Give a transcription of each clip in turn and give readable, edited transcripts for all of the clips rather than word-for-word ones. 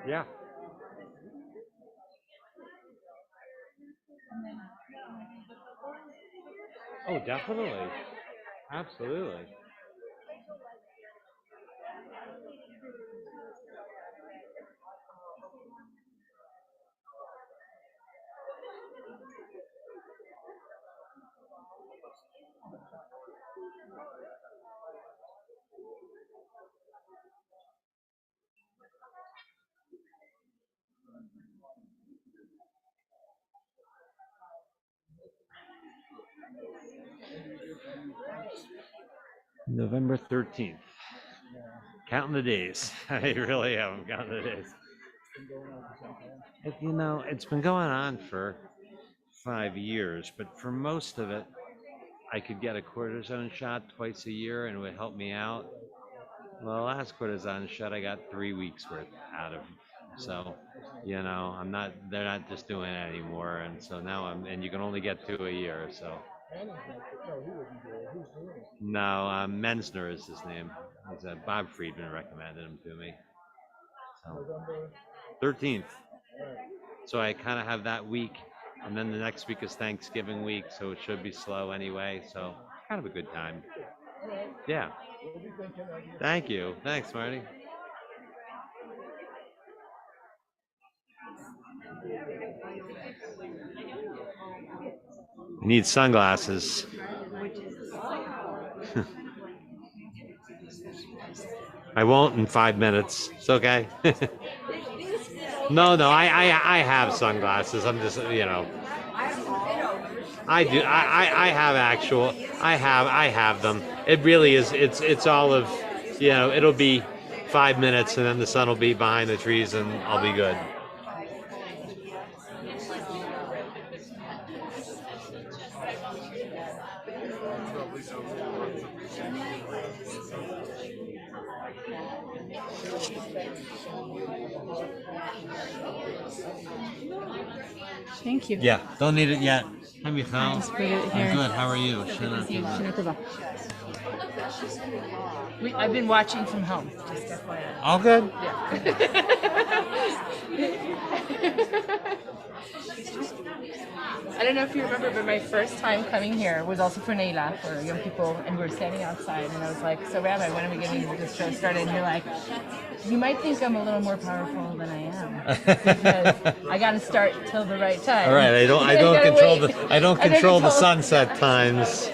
Yeah. Oh, definitely. Absolutely. November 13th. Counting the days. I really am. I'm counting the days. It's been going on for 5 years, but for most of it, I could get a cortisone shot twice a year and it would help me out. Well, the last cortisone shot, I got 3 weeks worth out of. So, they're not just doing it anymore. And so now and you can only get 2 a year. So, no, Mensner is his name. Bob Friedman recommended him to me. So, 13th. So I kind of have that week, and then the next week is Thanksgiving week, so it should be slow anyway. So kind of a good time. Yeah. Thank you. Thanks, Marty. I need sunglasses. I won't in 5 minutes. It's okay. No, I have sunglasses. I'm just, I do. I have them. It really is. It's all of, it'll be 5 minutes and then the sun will be behind the trees and I'll be good. Thank you. Yeah, don't need it yet. Hi, Michal. Just put it I'm here. good. How are you? I've been watching from home. Just FYI. All good? I don't know if you remember, but my first time coming here was also for Neilah, for young people, and we were standing outside, and I was like, so Rabbi, when are we getting this show started? And you're like, you might think I'm a little more powerful than I am, because I got to start till the right time. All right, I don't control the sunset times.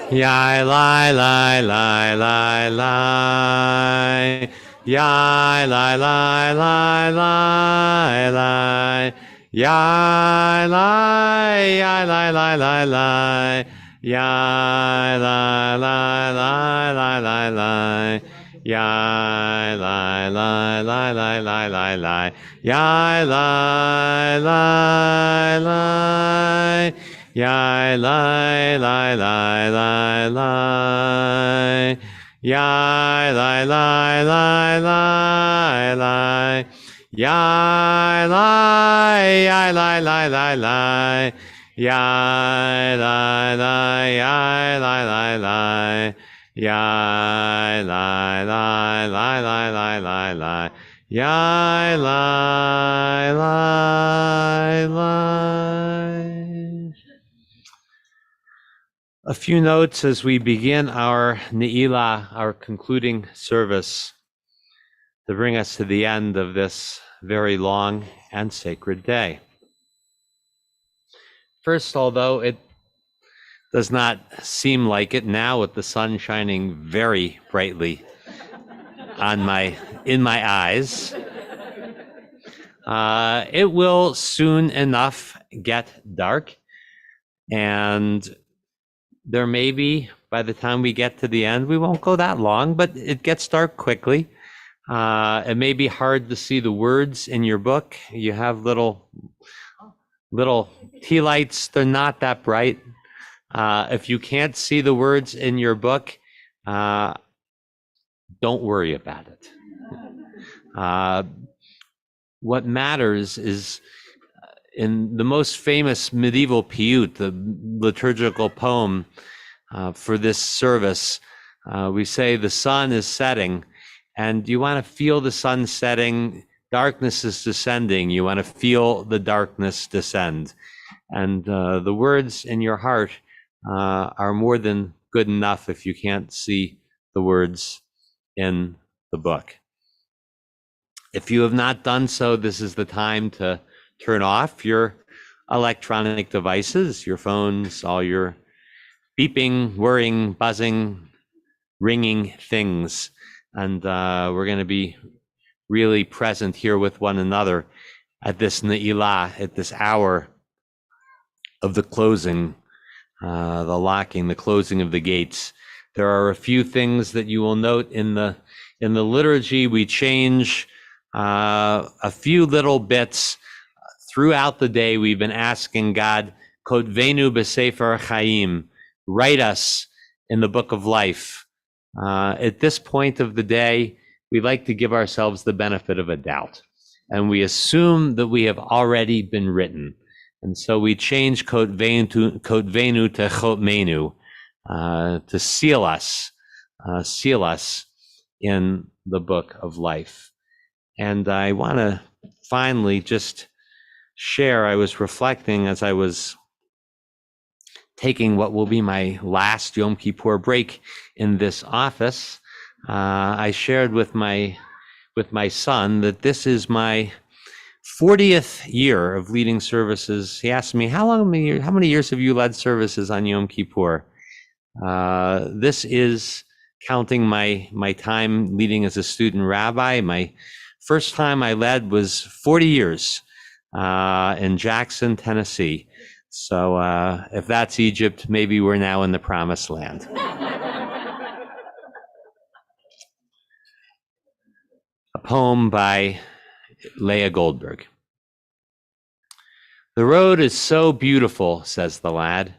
Yai lai lai lai lai lai. Yai lai lai lai lai lai. Yai lai lai lai lai lai. Yai lai lai lai lai lai lai. Yai, lai, lai, lai, lai, lai, lai, lai. Yai, lai, lai, lai. Yai, lai, lai, lai, lai, lai. Yai, lai, lai, lai, lai, lai. Yai, lai, yai, lai, lai, lai, lai. Yai, lai, lai, yai, lai, lai, lai. Yai, lai, lai, lai, lai, lai, lai, lai. Yai, lai, lai, lai. A few notes as we begin our Neilah, our concluding service, to bring us to the end of this very long and sacred day. First, although it does not seem like it now with the sun shining very brightly in my eyes, it will soon enough get dark, and there may be, by the time we get to the end, we won't go that long, but it gets dark quickly. It may be hard to see the words in your book. You have little tea lights. They're not that bright. If you can't see the words in your book, don't worry about it. What matters is in the most famous medieval piyut, the liturgical poem for this service, we say the sun is setting, and you want to feel the sun setting, darkness is descending, you want to feel the darkness descend. And the words in your heart are more than good enough if you can't see the words in the book. If you have not done so, this is the time to turn off your electronic devices, your phones, all your beeping, whirring, buzzing, ringing things. And we're going to be really present here with one another at this Neilah, at this hour of the closing, the locking, the closing of the gates. There are a few things that you will note in the liturgy. We change a few little bits. Throughout the day, we've been asking God, Kotvenu b'Sefer Chaim, write us in the book of life. At this point of the day, we like to give ourselves the benefit of a doubt, and we assume that we have already been written. And so we change Kotvenu to Chotmenu, to seal us in the book of life. And I want to finally just share, I was reflecting as I was taking what will be my last Yom Kippur break in this office. I shared with my son that this is my 40th year of leading services. He asked me, how many years have you led services on Yom Kippur? This is counting my time leading as a student rabbi. My first time I led was 40 years in Jackson, Tennessee. So if that's Egypt, maybe we're now in the promised land. A poem by Leah Goldberg. The road is so beautiful, says the lad.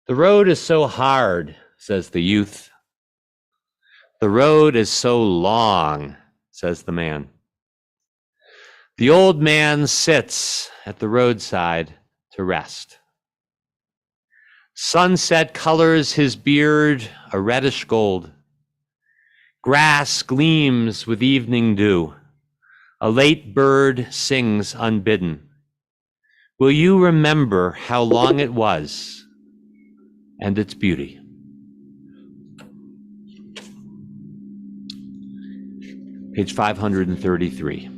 The road is so hard, says the youth. The road is so long, says the man. The old man sits at the roadside to rest. Sunset colors his beard a reddish gold. Grass gleams with evening dew. A late bird sings unbidden. Will you remember how long it was and its beauty? Page 533.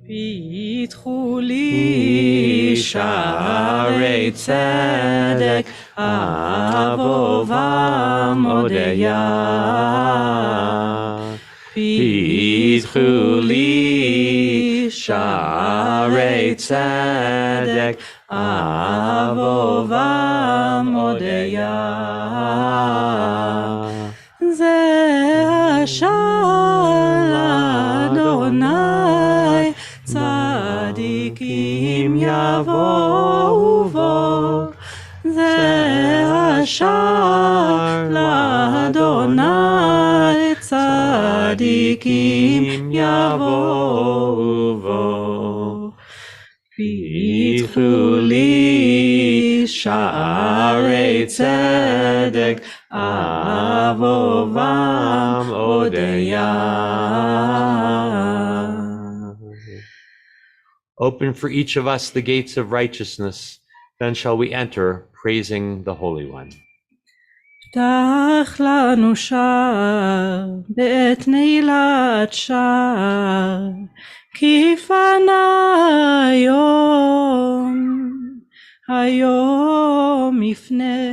פיתחו לי שערי צדק, אבובם אודיה. פיתחו לי Sharei Tzedek, Avovam Odeya. Ze Hashar Adonai, Tzadikim Yavohu Vo. Ze Hashar Adonai, Tzadikim Yavohu Vo. Pitchu li Sharei Tzedek, Avovam Odeya. Open for each of us the gates of righteousness, then shall we enter, praising the Holy One. פתח לנו שער בעת נעילת שער, כי פנה היום יפנה,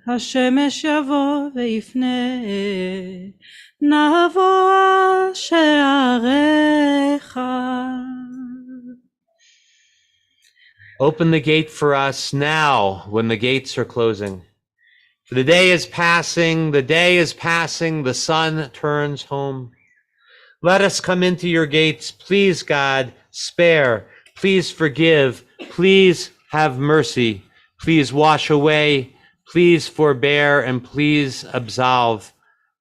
השמש יבוא ויפנה, נבוא על שעריך. Open the gate for us now when the gates are closing. For the day is passing, the sun turns home. Let us come into your gates. Please, God, spare. Please forgive. Please have mercy. Please wash away. Please forbear, and please absolve.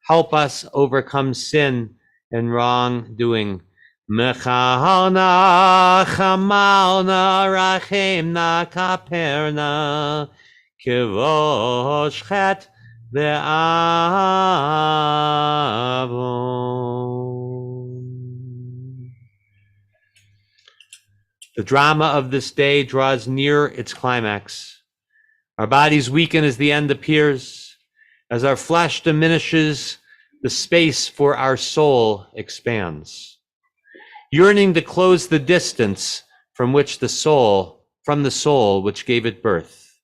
Help us overcome sin and wrongdoing. Mechalna, chamalna, rachemna, kaperna, kivosh chet ve'avon. The drama of this day draws near its climax. Our bodies weaken as the end appears. As our flesh diminishes, the space for our soul expands. Yearning to close the distance from the soul which gave it birth.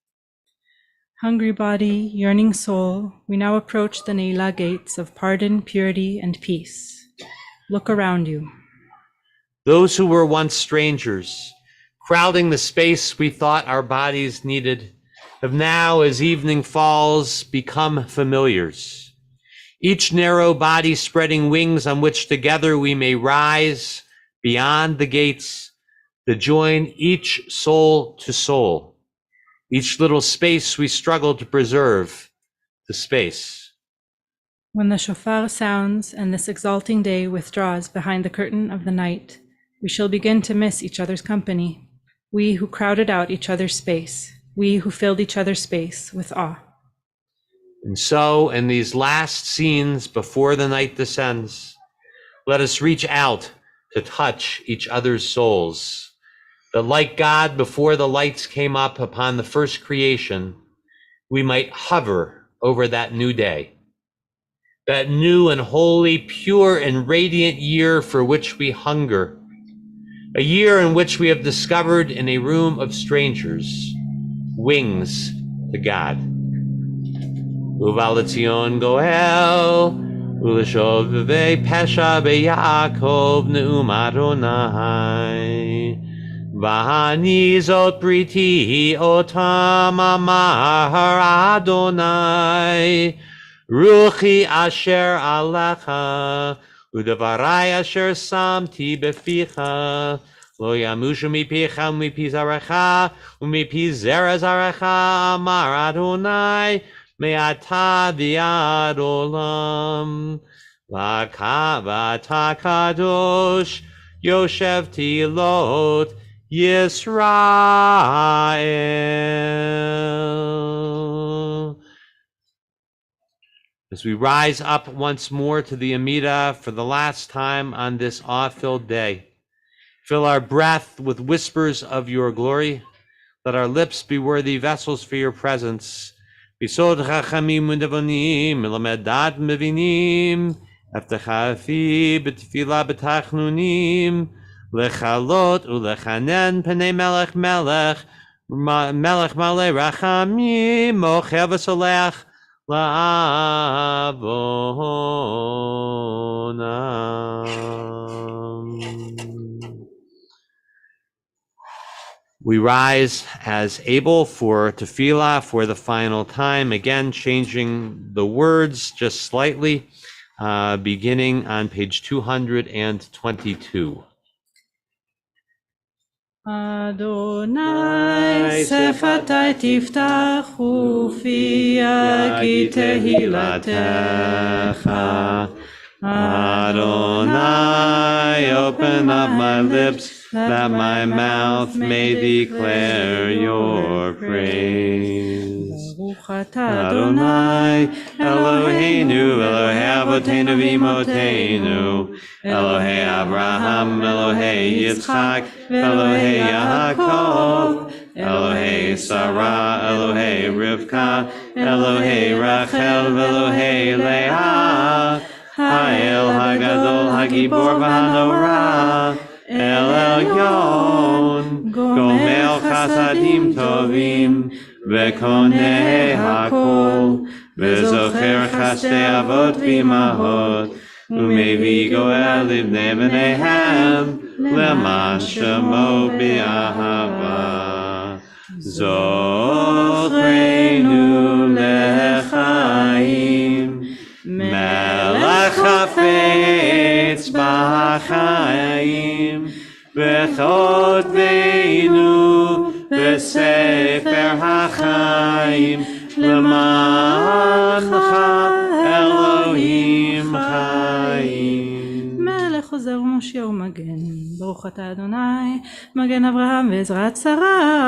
Hungry body, yearning soul, we now approach the Neilah gates of pardon, purity, and peace. Look around you. Those who were once strangers, crowding the space we thought our bodies needed, have now, as evening falls, become familiars. Each narrow body spreading wings on which together we may rise beyond the gates to join each soul to soul. Each little space we struggle to preserve, the space. When the shofar sounds and this exalting day withdraws behind the curtain of the night, we shall begin to miss each other's company, we who crowded out each other's space, we who filled each other's space with awe. And so, in these last scenes before the night descends, let us reach out to touch each other's souls, that like God before the lights came up upon the first creation, we might hover over that new day, that new and holy, pure and radiant year for which we hunger, a year in which we have discovered in a room of strangers wings to God. Uval Tzion Goel, Uleshov Pesha beYaakov Neum Adonai, V'hani zot briti otam amar Adonai, Ruchi asher alecha, Udevarai asher samti beficha, Lo yamushu mipicha umipi zarecha, umipi zera zarecha amar Adonai, Me'ata v'ad olam, v'ata kadosh, Yoshev tilot Yisrael. As we rise up once more to the Amidah for the last time on this awe-filled day, fill our breath with whispers of your glory. Let our lips be worthy vessels for your presence. Bisod chachamim u'nevonim, melamed dat mevinim, Avtecha fi b'tefila b'tachnunim, lechalot ulechanen penei melech melech, melech malei rachamim, mocher v'solech la'avonam. We rise as able for tefillah for the final time, again changing the words just slightly, beginning on page 222. Adonai sefatai tiftach ufi yagi tehilatecha. Adonai, open up my lips, that my mouth may declare your praise. Baruch atah Adonai, Eloheinu, Elohei Avotenu v'Imotenu, Elohei Abraham, Elohei Yitzchak, Elohei Yaakov, Elohei Sarah, Elohei Rivka, Elohei Rachel, Elohei Leah, Ha'el Hagadol Hagibor v'Hanora, El Elyon, Gomel Chasadim Tovim, V'koneh hakol, V'zocher chasdei avot v'imahot, U'mevi goel libnei b'neihem, Leman shemo b'ahava. Zochreinu lechaim, Melech hafetz b'chaim, V'chodveinu b'sefer ha'chaim, Lemancha Elohim chaim. מלך עוזר ומושיע ומגן, ברוך אתה אדוני, מגן אברהם ועזרת שרה.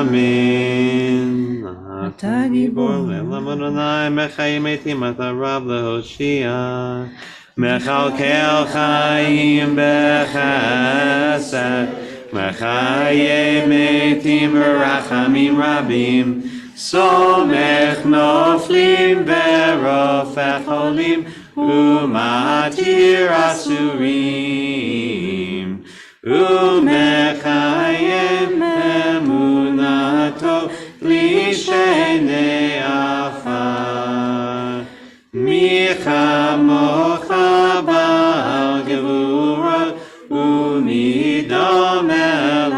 אמן. אתה גיבור. לעולם אדוני מחיים מתים אתה רב להושיע, מכלכל חיים בחסד, מחיי מתים ברחמים רבים, סומך נופלים ורופא חולים, ומתיר אסורים, ומחיים אמונתו לשני עפר. מי כמוך בעל גבורות ומי דומה לך,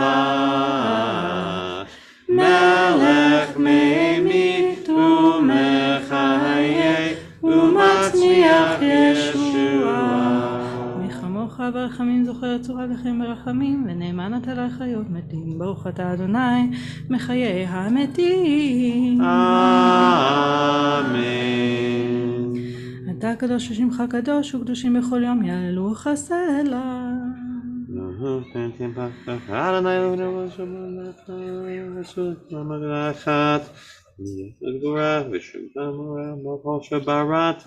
מלך ממית ומחיה ומצמיח ישועה. מי כמוך ברחמים זוכר צורה לחיים ברחמים, ונאמן אתה לחיות מתים, ברוך אתה אדוני מחיי המתים. אמן. אתה קדוש ושמך קדוש, וקדושים בכל יום יעללוך סלע. אדוני אלוהינו ושמעונך, ושמעונך למגרחת, וגבורה ושמחה מורה בכל שבראת,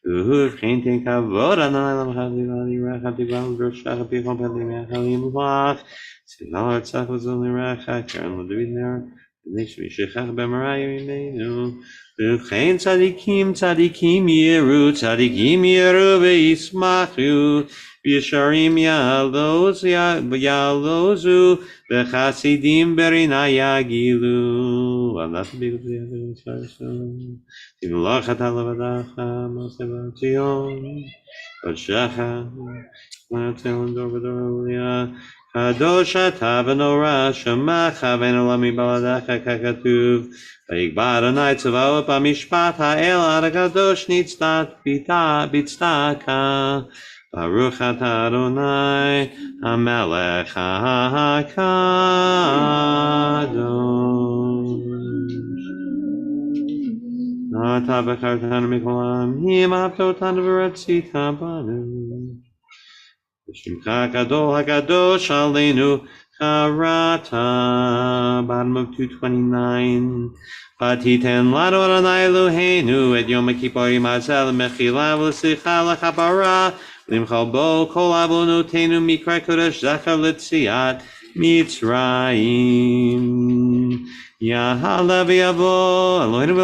ובכן תן כבוד אדוני למך ולרעך תגבל דרשך בכל פנים יחלים לך, צילה ארצך וזול לרעך, קרן לדוד נר, ונשמישך במראה ימינו. ובכן צדיקים יראו וישמחו, וישרים יעלוזו, וחסידים ברינה יגילו. ועדת בגלל תמלוך אתה לבדך, מעשה בציון, קודשך, ונצל דור ודור עלייה. קדוש אתה ונורא שמך, ואין עולם מבלעדיך ככתוב. ויקבע אדוני צבאות במשפט, האל הקדוש נצדת בצדקה. ברוך אתה אדוני המלך הקדוש. אתה בחרתנו מכל העמים, אהבת אותנו ורצית בנו. בשמך הקדוש עלינו קראת. bottom of 229. ותיתן לנו אדוני אלוהינו את יום הכיפורים הזה למחילה ולסליחה לכפרה, למחול בו כל עוונותינו מקרא קודש זכר ליציאת מצרים. יעלה ויבוא אלוהינו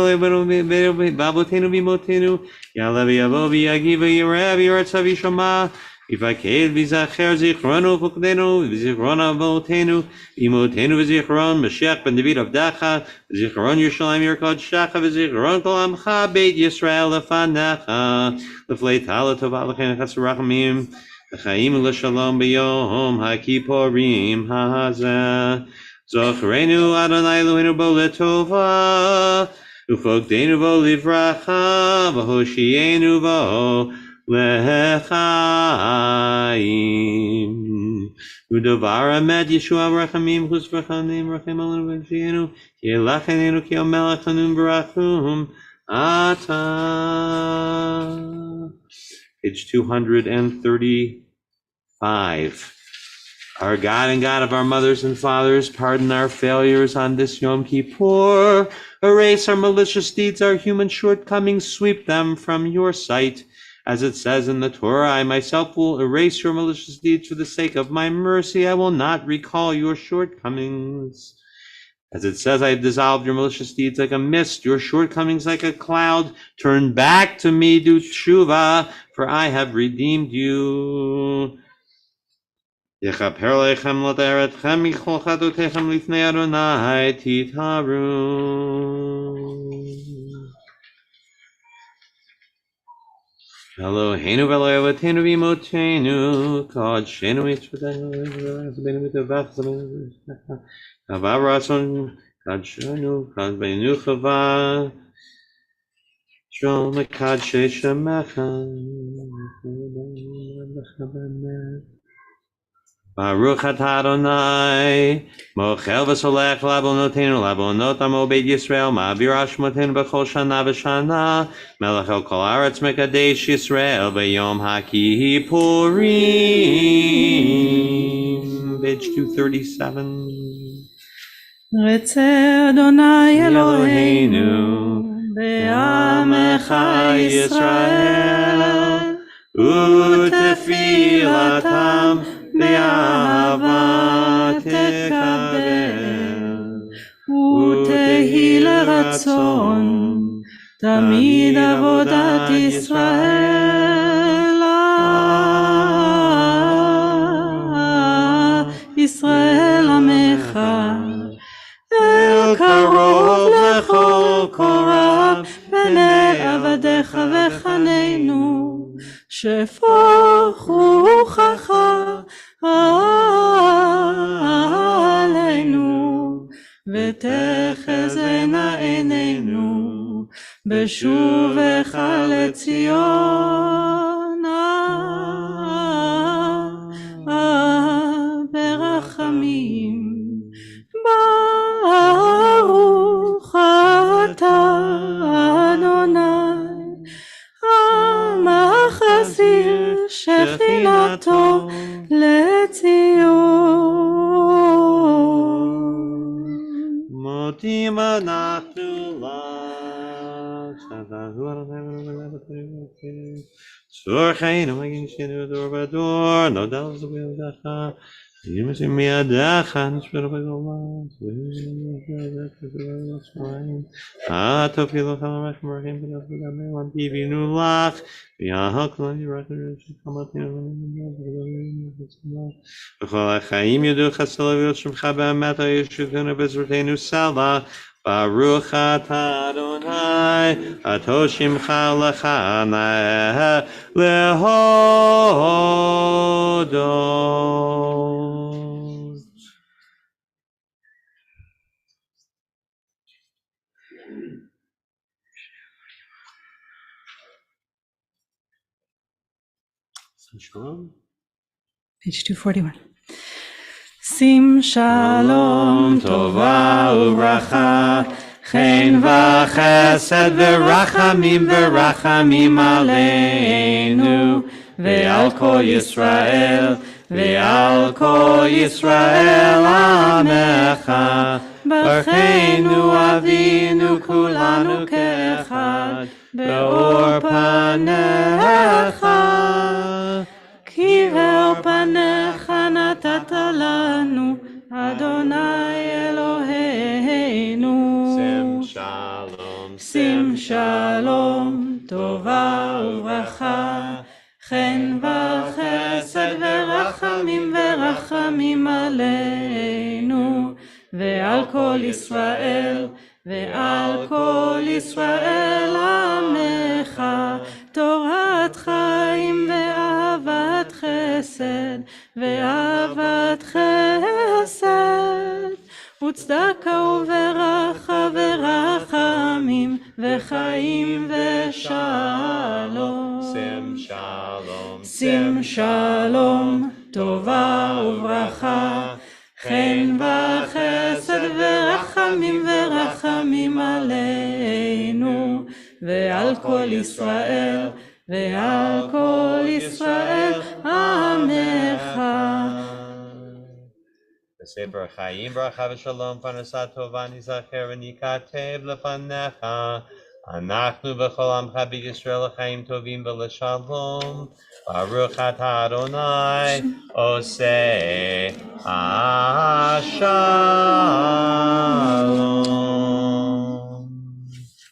באבותינו ואמותינו, יעלה ויבוא ויגיב וירא וירצה וישמע, יפקד ויזכר זיכרונו ופקדנו וזיכרון אבותינו אמותינו וזיכרון משיח בן דוד עבדך וזיכרון ירושלים עיר קודשך וזיכרון כל עמך בית ישראל לפניך לפלטה לטובה לכן חסר רחמים Chaim l'shalom b'yom ha'kipurim hazeh. Zochrenu Adonai Eloheinu bo letova, ufogdenu bo livracha, v'hoshienu bo lechaim. Udavar amed Yeshua rachamim chus v'chanim rachem alenu v'shienu, ki elachenenu ki omelech hanun barachum ata. Page 235. Our God and God of our mothers and fathers, pardon our failures on this Yom Kippur. Erase our malicious deeds, our human shortcomings, sweep them from your sight. As it says in the Torah, I myself will erase your malicious deeds for the sake of my mercy. I will not recall your shortcomings. As it says, I have dissolved your malicious deeds like a mist, your shortcomings like a cloud. Turn back to me, do tshuva, for I have redeemed you. Yechaper lechem l'teretchem michol chadotechem lifnei Adonai titharu. Eloheinu v'Eloheinu v'imotenu, kodshenu mitzvotenu v'zabenu v'tavach zabenu chava ratzon kodshenu kodbenu chava shomekadshe shemecha Baruch atah Adonai, mochel v'solech labonotenu, labonot amo beit Yisrael, ma'avir hashmotenu b'chol shana v'shana, melech el kol haaretz mekadesh Yisrael, v'yom ha'kippurim. Page 237. Retzeh Adonai Eloheinu, be'amecha Yisrael, u'tefilatam be'ahava tekabel, u'tehi leratzon, tamid avodat Yisrael, Yisrael amecha, el karov lechol korab, b'nei avadecha v'chaneinu, שפוך רוחך עלינו ותחזינה עינינו בשובך לציון ברחמים ברוך אתה אדוני המחזיר שכינתו לציון. מודים אנחנו לך, צורכנו מגן שנו דור ודור, נודע לזבילך, ימסים מידך, נשפר בגולה, תופילו חלמך מרחים בגלל בגלל ונתיבינו לך, ויהל כללי רחמים שכמתנו בכל החיים ידעו חסל אביות שמך באמת הישותנו בזרותנו סלע, ברוך אתה אדוני, אתו שמך לך נאה להודות. Shalom. Page 241. Sim shalom tova uvracha, chen v'chesed v'rachamim aleinu, ve'al kol Yisrael amecha, barchenu avinu kulanu ke'echad, be'or panecha. כי באור פניך נתת לנו, אדוני אלוהינו. שים שלום, טובה וברכה, חן וחסד ורחמים עלינו, ועל כל ישראל עמך, תורת חיים ואהבת חסד. חסד ואהבת חסד וצדקה וברכה ורחמים וחיים ושלום. שים שלום, טובה וברכה, חן וחסד ורחמים ורחמים עלינו ועל כל ישראל ועל כל ישראל עמך. בספר החיים ברכה ושלום פרנסה טובה ניזכר וניכתב לפניך, אנחנו וכל עמך בישראל לחיים טובים ולשלום. ברוך אתה אדוני עושה השלום.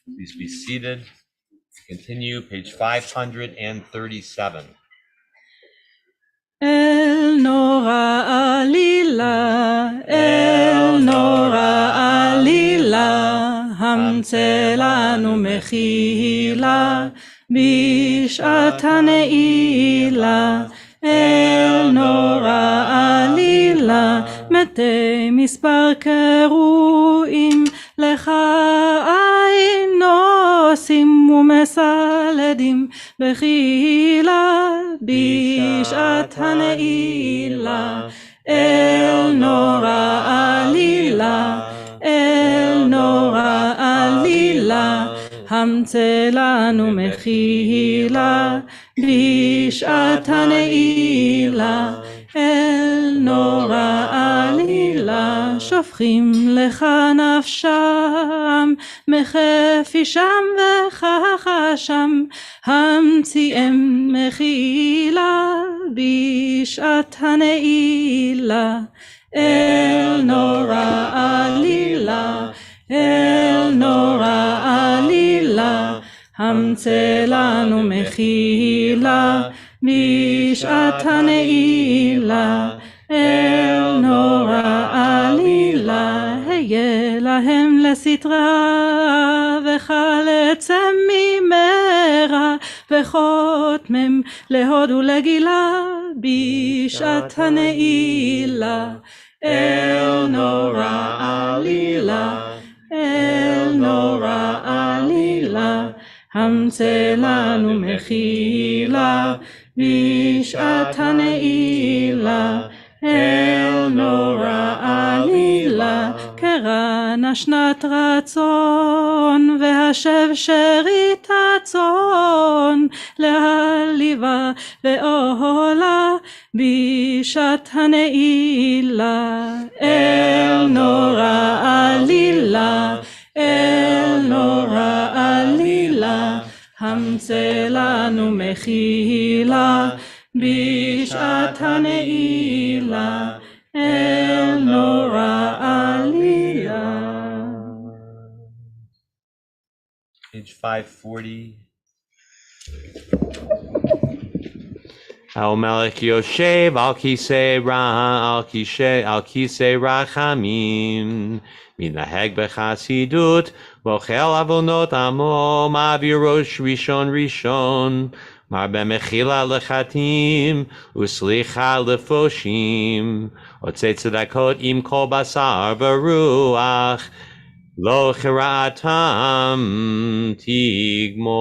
Please be seated. Continue, page 537. אל נורא עלילה, אל נורא עלילה, המצא לנו מחילה בשעת הנעילה. אל נורא עלילה, מתי מספר קרואים לך עין נוסעים ומסלדים בחילה בשעת הנעילה. אל נורא עלילה, אל נורא עלילה, המצא לנו מחילה בשעת הנעילה. אל נורא עלילה, שופכים לך נפשם מחפישם וכחשם, המציאם מחילה בשעת הנעילה. אל נורא עלילה, אל נורא עלילה, המצא לנו מחילה בשעת הנעילה. אל נורא עלילה, היה להם לסטרה וחלצם ממרע וחותמם להוד ולגילה בשעת הנעילה. אל נורא עלילה, אל נורא עלילה, המצא לנו מחילה בשעת הנעילה. אל נורא עלילה, קרנה שנת רצון והשב שארית הצאן, להליבה ואוהלה בשעת הנעילה. אל נורא עלילה, אל נורא עלילה, המצא לנו מחילה בשעת הנעילה. אל נורא עלילה. Page 540. Melech Yoshev al kisei rachamim, minaheg b'chasidut, bochel avonot amo, ma'avir rosh rishon, marbe mechila lechatim, uslicha lefoshim, otzei tzedakot im kol basar v'ruach, lo chira'atam tigmol.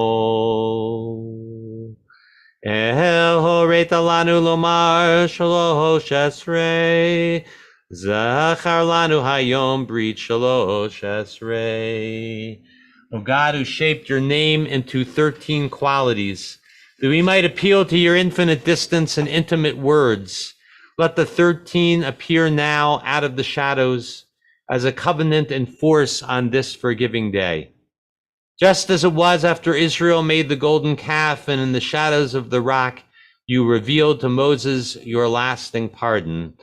El horeta lanu lomar shalosh esrei, zachar lanu hayom brit shalosh esrei. O God, who shaped your name into 13 qualities, that we might appeal to your infinite distance and intimate words, let the 13 appear now out of the shadows as a covenant in force on this forgiving day. Just as it was after Israel made the golden calf and in the shadows of the rock, you revealed to Moses your lasting pardon.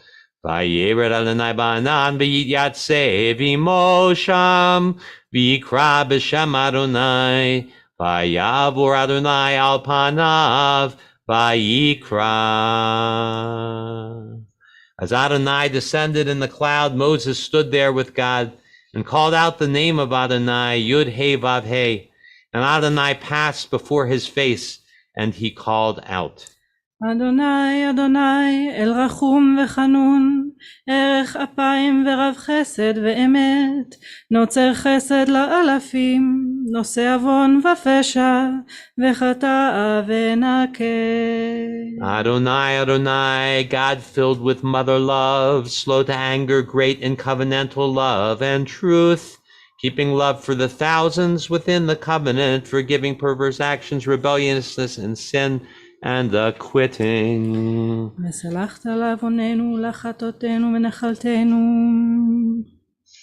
Vayered Adonai ba'anan v'yityatzeh v'mosham v'yikra b'shem Adonai v'yavur Adonai al panav v'yikra. As Adonai descended in the cloud, Moses stood there with God and called out the name of Adonai, Yud He Vav He, and Adonai passed before his face, and he called out. אדוני, אדוני, אל רחום וחנון, ערך אפיים ורב חסד ואמת, נוצר חסד לאלפים, נושא עוון ופשע, וחטא ונקה. Adonai, Adonai, God filled with mother love, slow to anger, great in covenantal love and truth, keeping love for the thousands within the covenant, forgiving perverse actions, rebelliousness, and sin, and acquitting. וסלחת לעווננו ולחטאותינו ונחלתנו.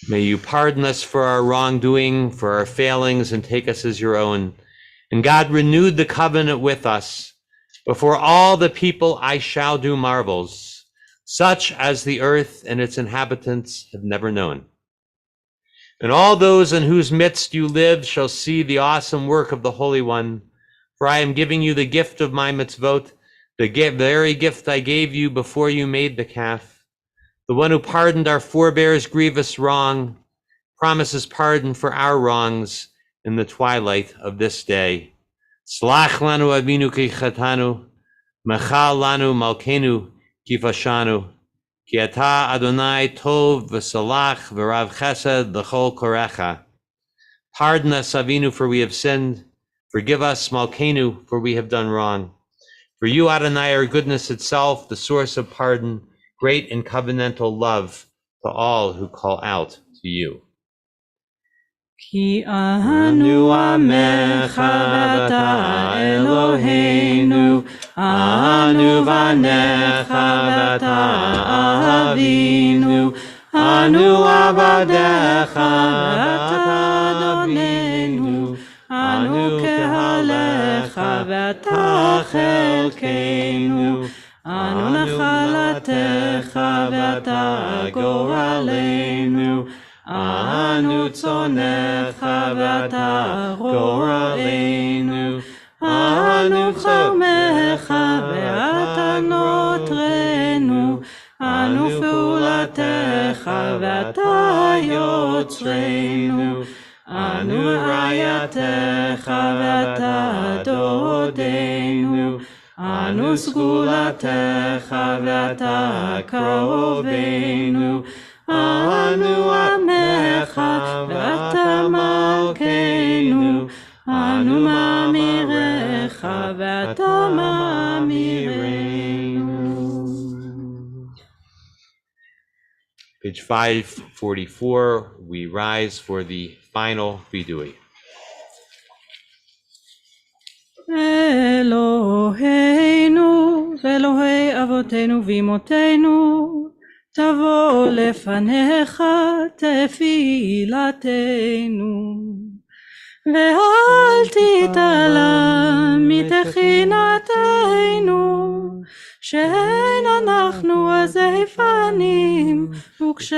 May you pardon us for our wrongdoing, for our failings, and take us as your own. And God renewed the covenant with us. Before all the people I shall do marvels, such as the earth and its inhabitants have never known. And all those in whose midst you live shall see the awesome work of the Holy One. For I am giving you the gift of my mitzvot, the very gift I gave you before you made the calf. The one who pardoned our forebears' grievous wrong promises pardon for our wrongs in the twilight of this day. Slach lanu avinu ki chatanu, mechal lanu malkenu ki fashanu, ki ata Adonai tov v'salach v'rav chesed l'chol korecha. Pardon us, Avinu, for we have sinned. Forgive us, Malkenu, for we have done wrong. For you, Adonai, are goodness itself, the source of pardon, great in covenantal love to all who call out to you. כי אנו עמך ואתה אלוהינו, אנו בניך ואתה אבינו, אנו עבדיך ואתה אדוננו, אנו קהלך ואתה חלקנו, אנו נחלתך ואתה גורלנו, אנו צונך ואתה רוענו, אנו חרמך ואתה נוטרנו, אנו פעולתך ואתה יוצרנו, אנו רעייתך ואתה דודנו, אנו סגולתך ואתה קרובנו, אנו עמך ואתה מלכנו, אנו מאמירך ואתה מאמירנו. Page 544, we rise for the final vidui. אלוהינו ואלוהי אבותינו ואמותינו, תבוא לפניך תפילתנו, ואל תתעלה מתחינתנו, שאין אנחנו עזי פנים וקשי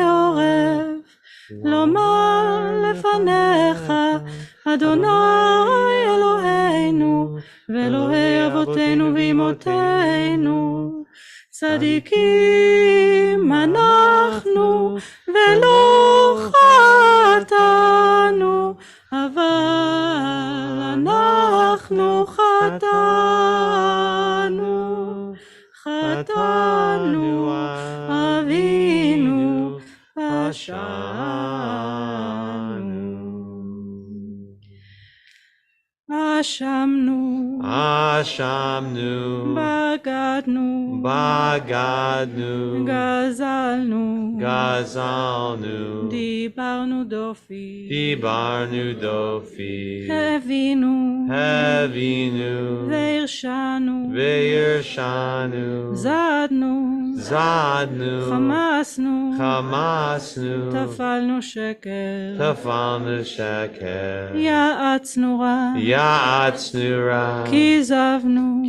עורף, לומר לפניך אדוני אלוהינו ואלוהי אבותינו ואמותינו, צדיקים אנחנו ולא חטאנו, אבל אנחנו חטאנו, אבינו פשענו. אשמנו, בגדנו, גזלנו, דיברנו דופי, הבינו, והרשענו, זדנו, חמסנו, טפלנו שקר, יעצנו רע, כיזבנו,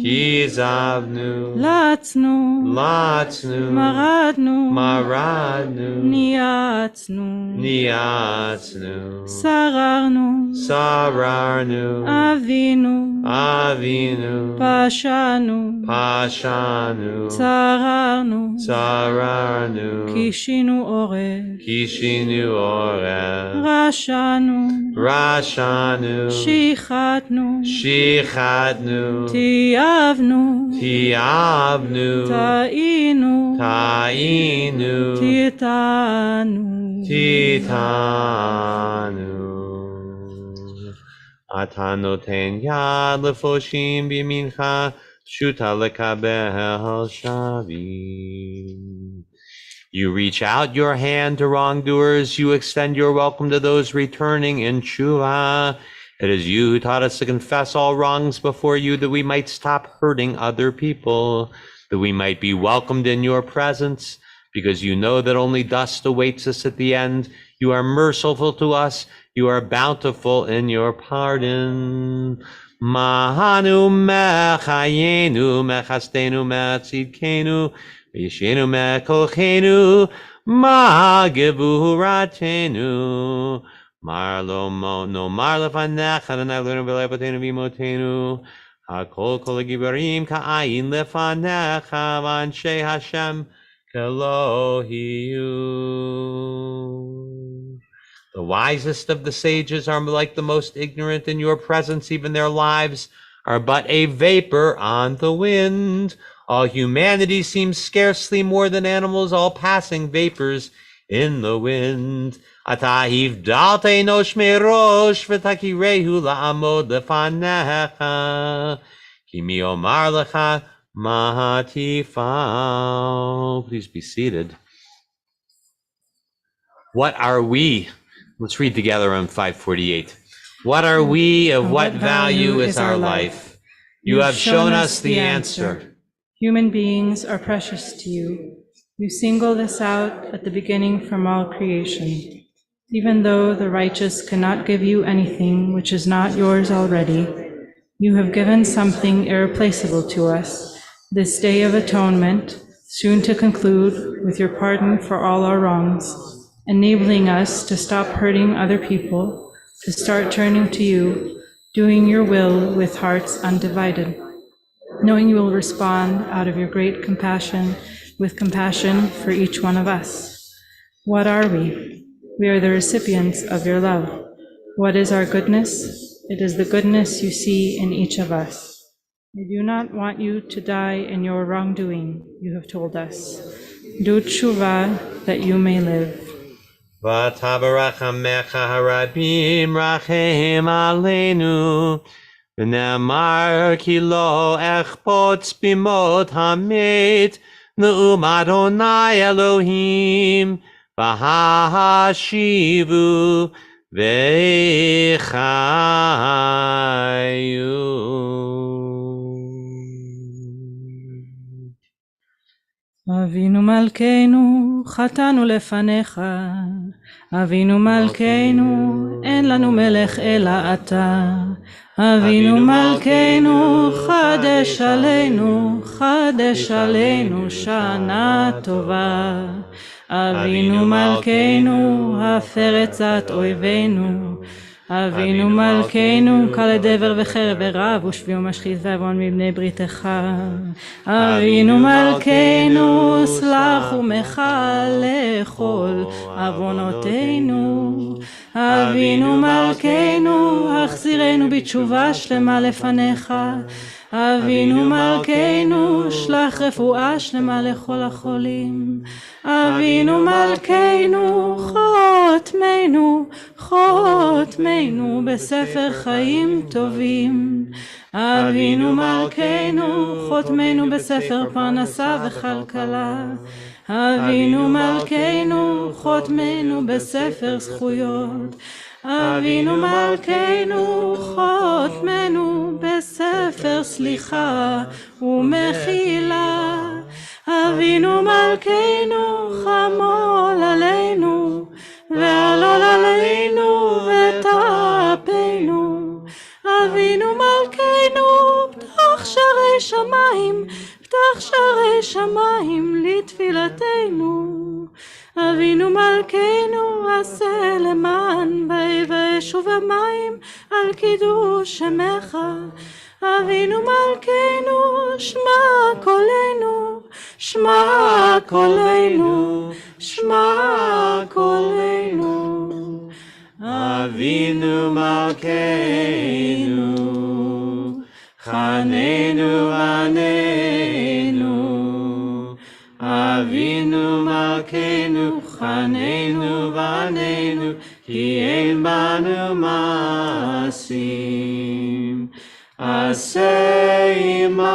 לצנו, מרדנו, ניאצנו, שררנו, אבינו, פשענו, צררנו, Sararnu, Kishinu Oref, Kishinu Oref, Rashanu, Rashanu, Shichatnu, Shichatnu, Tiavnu, Tiavnu, Tainu, Tainu, Titanu. Titanu. Atanoten yad lefoshim b'yamincha, shuta lekabel shavim. You reach out your hand to wrongdoers. You extend your welcome to those returning in tshuva. It is you who taught us to confess all wrongs before you, that we might stop hurting other people, that we might be welcomed in your presence, because you know that only dust awaits us at the end. You are merciful to us. You are bountiful in your pardon. Mahanu mechayenu mechastenu metzidkenu v'yishenu mekochenu ma'gevuratenu marlo no marlefanecha v'naglenu v'lepotenu v'imotenu hakol kol gibarim ka'ayin lefanecha v'anshei Hashem Kelohiyu. The wisest of the sages are like the most ignorant in your presence. Even their lives are but a vapor on the wind. All humanity seems scarcely more than animals, all passing vapors in the wind. Atahiv dalte enosh merosh v'takirehu la'amod lefanecha kimi omar lecha mahatifal. Please be seated. What are we? Let's read together on 548. What are we? Of what value is our life? You have shown us the answer. Human beings are precious to you. You single this out at the beginning from all creation. Even though the righteous cannot give you anything which is not yours already, you have given something irreplaceable to us, this day of atonement, soon to conclude with your pardon for all our wrongs, enabling us to stop hurting other people, to start turning to you, doing your will with hearts undivided, knowing you will respond out of your great compassion with compassion for each one of us. What are we? We are the recipients of your love. What is our goodness? It is the goodness you see in each of us. We do not want you to die in your wrongdoing, you have told us. Do tshuva that you may live. V'tabarachamcha harabim rachem aleinu v'ne'amar ki lo echpotz bimot hamet ne'um Adonai Elohim v'hashivu v'chayu. אבינו מלכנו, חטאנו לפניך. אבינו מלכנו, אין לנו מלך אלא אתה. אבינו מלכנו, חדש עלינו שנה טובה. אבינו מלכנו, הפר עצת אויבינו. אבינו מלכנו, קל לדבר וחרב ורב ושבי ומשחית ועוון מבני בריתך. אבינו מלכנו, סלח ומחל לכל עוונותינו. אבינו מלכנו, החזירנו בתשובה שלמה לפניך. אבינו מלכנו, שלח רפואה שלמה לכל החולים. אבינו מלכנו, חותמנו בספר חיים טובים. אבינו מלכנו, חותמנו בספר פרנסה וכלכלה. אבינו מלכנו, חותמנו בספר זכויות. אבינו מלכנו, חותמנו בספר סליחה ומחילה. אבינו מלכנו, חמול עלינו ועלול עלינו ותעפנו. אבינו מלכנו, פתח שערי שמיים לתפילתנו. אבינו מלכנו עשה למען באי וישוב המים על קידוש שמך. אבינו מלכנו שמע קולנו, שמע קולנו, שמע קולנו. אבינו מלכנו, חננו בנינו. אבינו מלכנו, חננו בנינו, כי אין בנו מעשים. עשה עמנו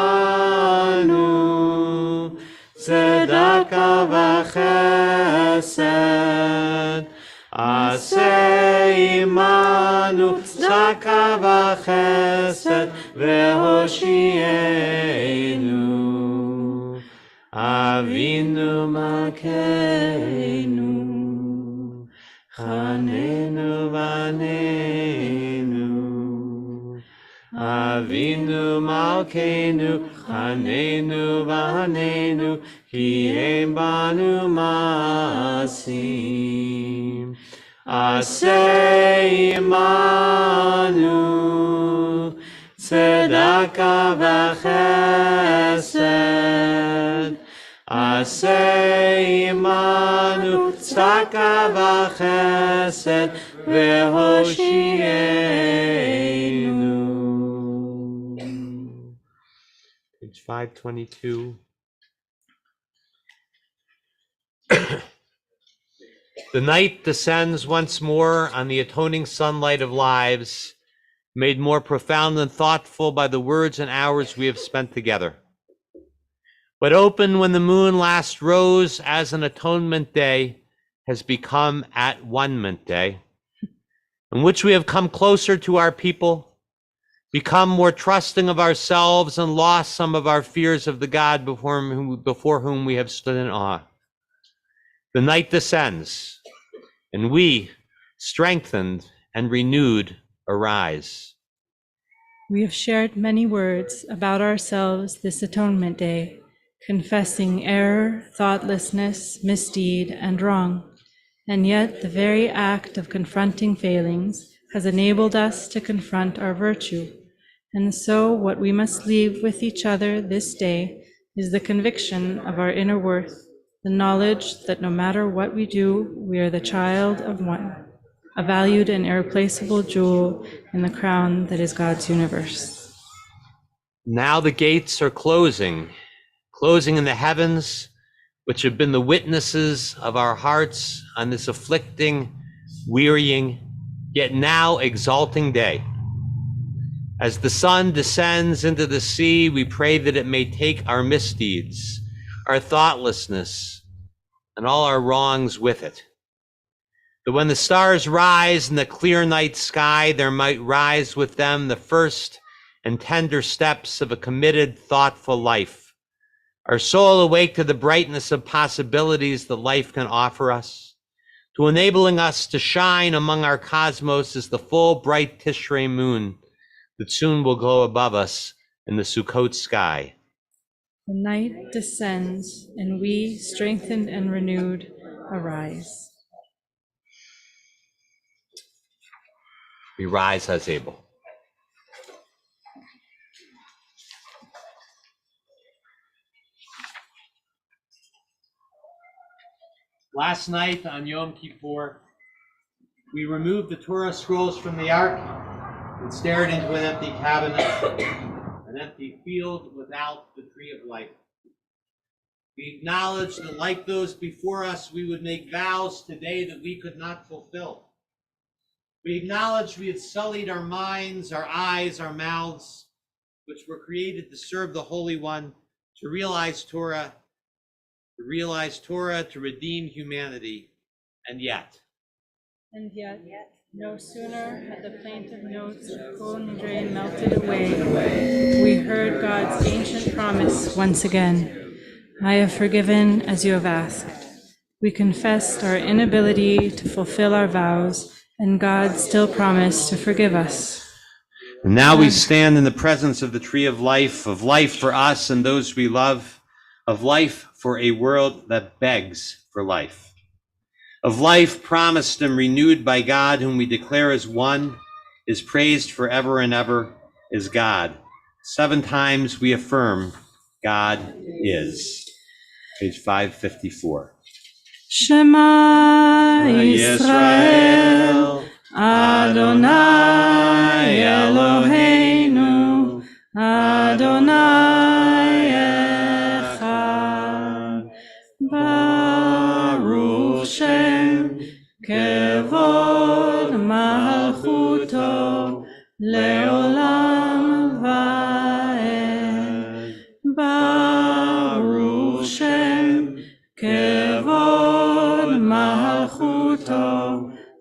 צדקה וחסד. עשה עמנו צדקה וחסד והושיענו. אבינו מלכנו, חננו בנינו. אבינו מלכנו, חננו בנינו, כי אין בנו מעשים. עשה עמנו צדקה וחסד. עשה עמנו צדקה וחסד והושיענו. Page 522. The night descends once more on the atoning sunlight of lives, made more profound and thoughtful by the words and hours we have spent together. What opened when the moon last rose as an atonement day has become at-one-ment day, in which we have come closer to our people, become more trusting of ourselves, and lost some of our fears of the God before whom we have stood in awe. The night descends, and we, strengthened and renewed, arise. We have shared many words about ourselves this Atonement Day, confessing error, thoughtlessness, misdeed, and wrong. And yet the very act of confronting failings has enabled us to confront our virtue. And so what we must leave with each other this day is the conviction of our inner worth, the knowledge that no matter what we do, we are the child of one, a valued and irreplaceable jewel in the crown that is God's universe. Now the gates are closing in the heavens, which have been the witnesses of our hearts on this afflicting, wearying, yet now exalting day. As the sun descends into the sea, we pray that it may take our misdeeds, our thoughtlessness, and all our wrongs with it. That when the stars rise in the clear night sky, there might rise with them the first and tender steps of a committed, thoughtful life. Our soul awake to the brightness of possibilities that life can offer us, to enabling us to shine among our cosmos as the full, bright Tishrei moon that soon will glow above us in the Sukkot sky. The night descends, and we, strengthened and renewed, arise. We rise as able. Last night on Yom Kippur, we removed the Torah scrolls from the ark and stared into an empty cabinet, an empty field without the tree of life. We acknowledged that, like those before us, we would make vows today that we could not fulfill. We acknowledged we had sullied our minds, our eyes, our mouths, which were created to serve the Holy One, to realize Torah, to redeem humanity. And yet, no sooner had the plaintive notes of Kol Nidre melted away, we heard God's ancient promise once again. I have forgiven as you have asked. We confessed our inability to fulfill our vows, and God still promised to forgive us. And now we stand in the presence of the tree of life for us and those we love, of life for a world that begs for life. of life promised and renewed by God, whom we declare as one, is praised forever and ever, is God. 7 times we affirm God is. Page 554. Shema Yisrael, Adonai Eloheinu, Adonai Echad. Baruch Shem Kevod Malchuto Leolam Vaed. Baruch Shem Kevod Malchuto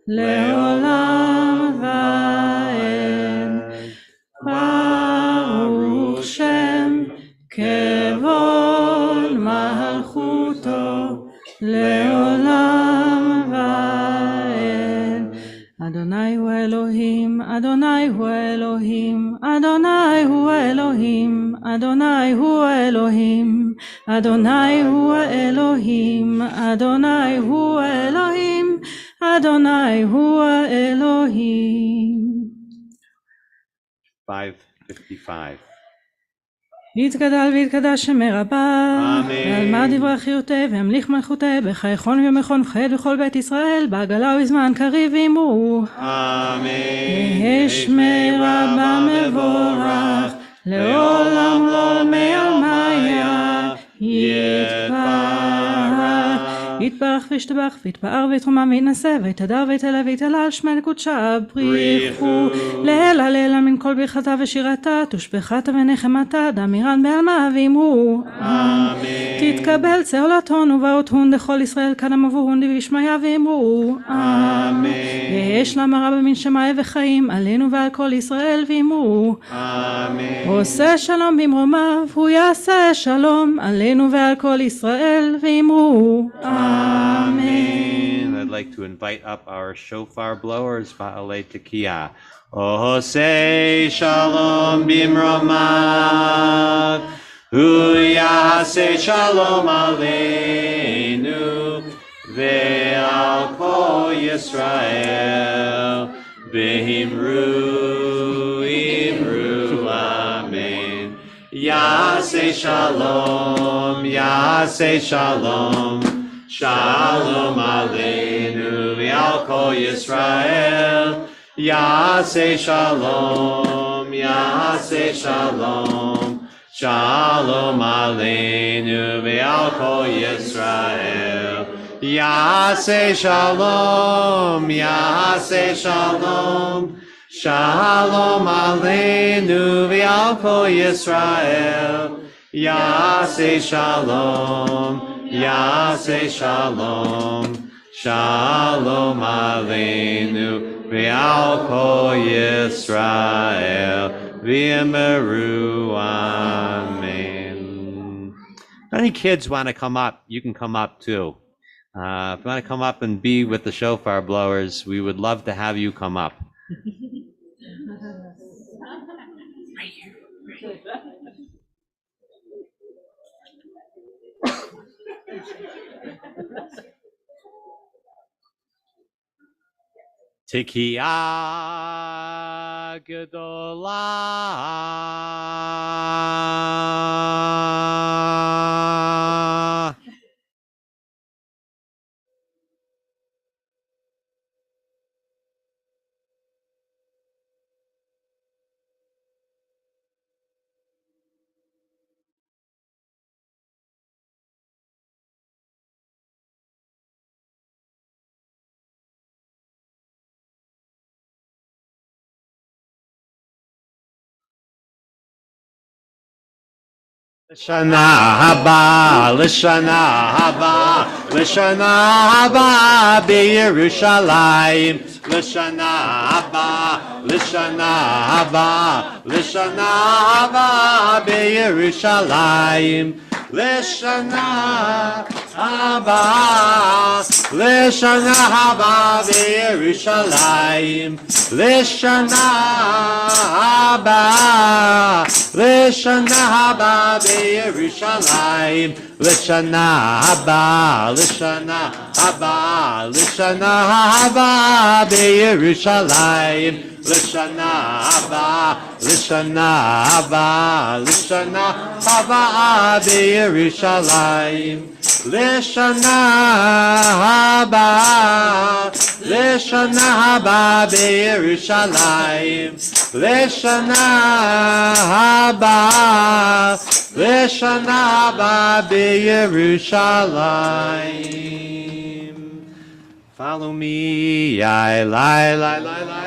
Leolam Vaed. Baruch Shem Kevod Malchuto Leolam Vaed. Adonai hu Elohim, Adonai hu Elohim, Adonai hu Elohim, Adonai hu Elohim, Adonai hu Elohim, Adonai hu Elohim, Adonai hu Elohim. 555. יתגדל ויתקדש שם רבה, ועלמד דברי חיותי והמליך מלכותי בחייכון ומכון וחייד בכל בית ישראל, בעגלה ובזמן קריב ואמרו אמן. יהי שמי רבה מבורך, לעולם לא מעלמיה יתברך. יתברך וישתבח ויתפאר ויתרומם ויתנשא ויתהדר ויתהלל ויתהלל שמי לקודשה בריחו לעילא לעילא מן כל ברכתה ושירתה תושבחתה ונחמתה דמירן בעלמה ואמרו אמן. תתקבל צהלתון ובאותהון דכל ישראל קדם עבורון דבשמיא ואמרו אמן. ויש לה מרה במין שמאי וחיים עלינו ועל כל ישראל ואמרו אמן. עושה שלום במרומיו הוא יעשה שלום עלינו ועל כל ישראל ואמרו אמן. I'd like to invite up our shofar blowers, Ba'alei Tekiah. Osei shalom bimromav, hu yaseh shalom aleinu, ve'al kol Yisrael, ve'imru imru amen. Yaseh shalom, yaseh shalom, Shalom Aleinu ve'al kol Yisrael. Yaseh shalom, yaseh shalom. Shalom Aleinu ve'al kol Yisrael. Yaseh shalom, yaseh shalom. Shalom Aleinu ve'al kol Yisrael. Yaseh shalom. Yaseh shalom, shalom aleinu, ve'al kol Yisrael, v'yimeru amen. If any kids want to come up, you can come up too. If you want to come up and be with the shofar blowers, we would love to have you come up. Tekiah Gedolah. Lishana haba beYerushalayim. Lishana haba beYerushalayim. Lishana haba beYerushalayim. Lishana haba Lishana haba beYerushalayim. Lishana haba, Lishana haba, Lishana haba beYerushalayim. Lishana haba, Lishana haba, Lishana haba beYerushalayim. Lishana haba, Lishana haba beYerushalayim. Lishana haba, Lishana haba beYerushalayim. Follow me, I lie, lie, lie, lie.